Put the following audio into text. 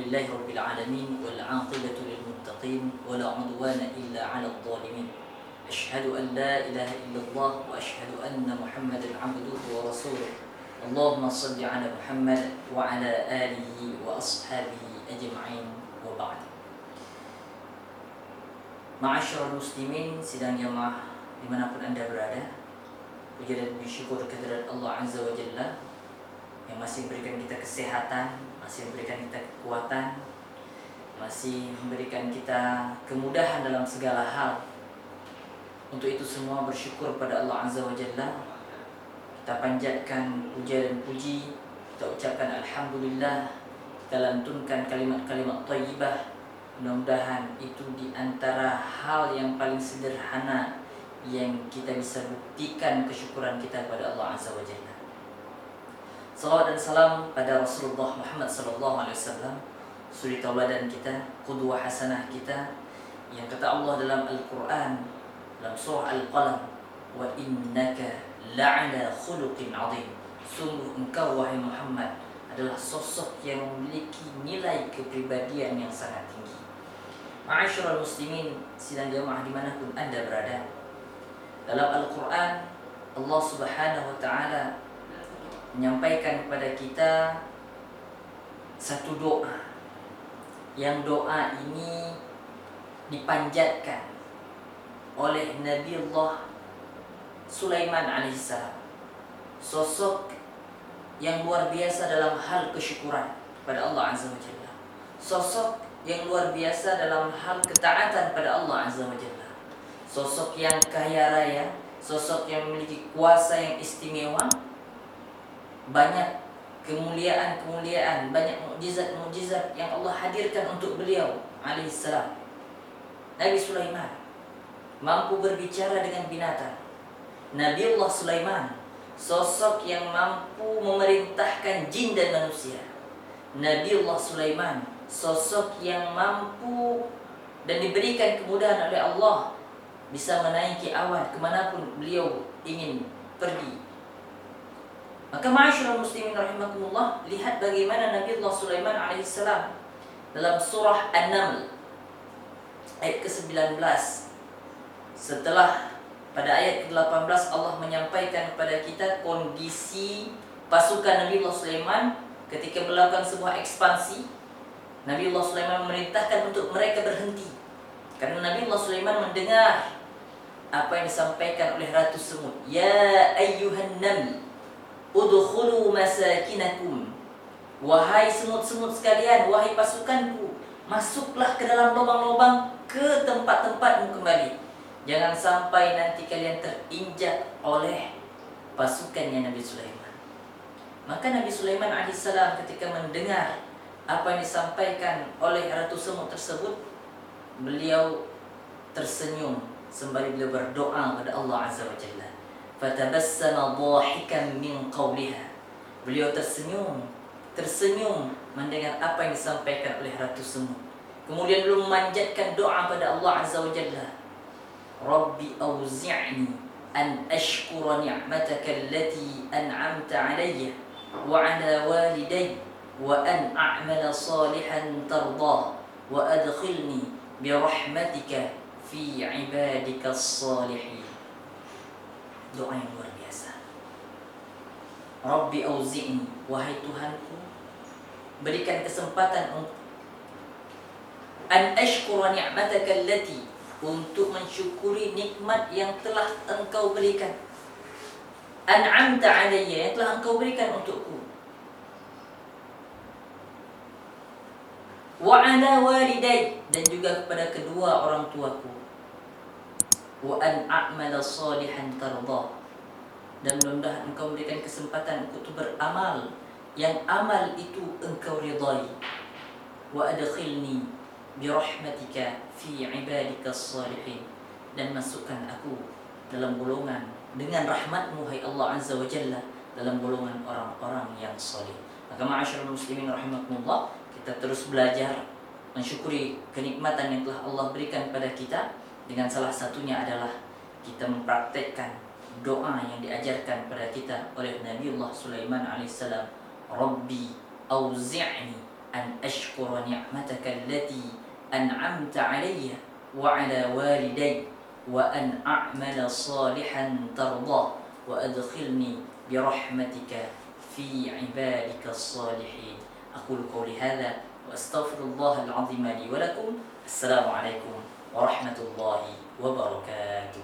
Alhamdulillahi Rabbil Alamin wal aqibatu lil muttaqin wala udwana illa 'alal zalimin. Asyhadu an la ilaha illallah wa asyhadu anna Muhammadan 'abduhu wa rasuluh. Allahumma shalli 'ala Muhammad wa 'ala alihi wa ashabihi ajma'in wa ba'd. Ma'asyiral muslimin, sidang jamaah dimanapun Anda berada, puji dan syukur kehadirat Allah Azza wa Jalla yang masih memberikan kita kesehatan, masih memberikan kita kekuatan, masih memberikan kita kemudahan dalam segala hal. Untuk itu semua bersyukur pada Allah Azza wa Jalla. Kita panjatkan puja dan puji, kita ucapkan Alhamdulillah, kita lantunkan kalimat-kalimat thayyibah. Mudah-mudahan itu di antara hal yang paling sederhana yang kita bisa buktikan kesyukuran kita kepada Allah Azza wa Jalla. Salawat dan salam pada Rasulullah Muhammad SAW, suri tauladan kita, qudwah hasanah kita, yang kata Allah dalam Al-Quran, dalam surah Al-Qalam, wa innaka la'ala khuluqin azim. Sungguh engkau wahai Muhammad adalah sosok yang memiliki nilai kepribadian yang sangat tinggi. Ma'asyiral muslimin, sidang jamaah dimanapun Anda berada, dalam Al-Quran Allah Subhanahu wa Ta'ala menyampaikan kepada kita satu doa, yang doa ini dipanjatkan oleh Nabi Allah Sulaiman alaihissalam, sosok yang luar biasa dalam hal kesyukuran pada Allah Azza wa Jalla, sosok yang luar biasa dalam hal ketaatan pada Allah Azza wa Jalla, sosok yang kaya raya, sosok yang memiliki kuasa yang istimewa, banyak kemuliaan-kemuliaan, banyak mukjizat-mukjizat yang Allah hadirkan untuk beliau alaihissalam. Nabi Sulaiman mampu berbicara dengan binatang. Nabi Allah Sulaiman, sosok yang mampu memerintahkan jin dan manusia. Nabi Allah Sulaiman, sosok yang mampu dan diberikan kemudahan oleh Allah bisa menaiki awan kemanapun beliau ingin pergi. Maka ma'asyiral muslimin rahimakumullah, lihat bagaimana Nabi Allah Sulaiman alaihissalam dalam surah An-Naml ayat ke-19. Setelah pada ayat ke-18 Allah menyampaikan kepada kita kondisi pasukan Nabi Allah Sulaiman ketika melakukan sebuah ekspansi. Nabi Allah Sulaiman memerintahkan untuk mereka berhenti karena Nabi Allah Sulaiman mendengar apa yang disampaikan oleh Ratu Semut. Ya ayyuhan naml udkhulu masakinakum, wahai semut-semut sekalian, wahai pasukanku, masuklah ke dalam lubang-lubang ke tempat-tempatmu kembali. Jangan sampai nanti kalian terinjak oleh pasukannya Nabi Sulaiman. Maka Nabi Sulaiman alaihissalam ketika mendengar apa yang disampaikan oleh Ratu Semut tersebut, beliau tersenyum sembari beliau berdoa kepada Allah Azza wa Jalla. Fatabassama dhahikan min qawliha. Beliau tersenyum mendengar apa yang disampaikan oleh Ratu Semut. Kemudian beliau memanjatkan doa pada Allah Azza wa Jalla. Rabbi auzi'ni an ashkura ni'mataka allati an'amta 'alayya wa 'ala walidayya wa an a'mala salihan tardah wa adkhilni bi rahmatika fi 'ibadika as-salihin. Doa yang luar biasa. Rabbi auzi'ni, wahai Tuhanku, berikan kesempatan untuk an ashkura ni'mataka allati, untuk mensyukuri nikmat yang telah Engkau berikan, an'amta 'alayya, yang telah Engkau berikan untukku, wa 'ala walidayya, dan juga kepada kedua orang tuaku, wa an a'mala salihan tardah, dan mudah-mudahan Engkau berikan kesempatan untuk beramal yang amal itu Engkau ridai, wa adkhilni bi rahmatika fi ibadika salihin, dan masukkan aku dalam golongan dengan rahmat-Mu hai Allah Azza wa Jalla, dalam golongan orang-orang yang saleh. Maka ma'asyiral muslimin rahimakumullah, kita terus belajar mensyukuri kenikmatan yang telah Allah berikan pada kita. Dengan salah satunya adalah kita mempraktekkan doa yang diajarkan kepada kita oleh Nabi Allah Sulaiman alaihissalam. Rabbi auzi'ni أن أشكر نعمتك التي أنعمت علي وعلى والدي وأن أعمل صالحا ترضاه وأدخلني برحمتك في عبادك الصالحين. أقول قولي هذا وأستغفر الله العظيم لي ولكم. السلام عليكم ورحمة الله وبركاته.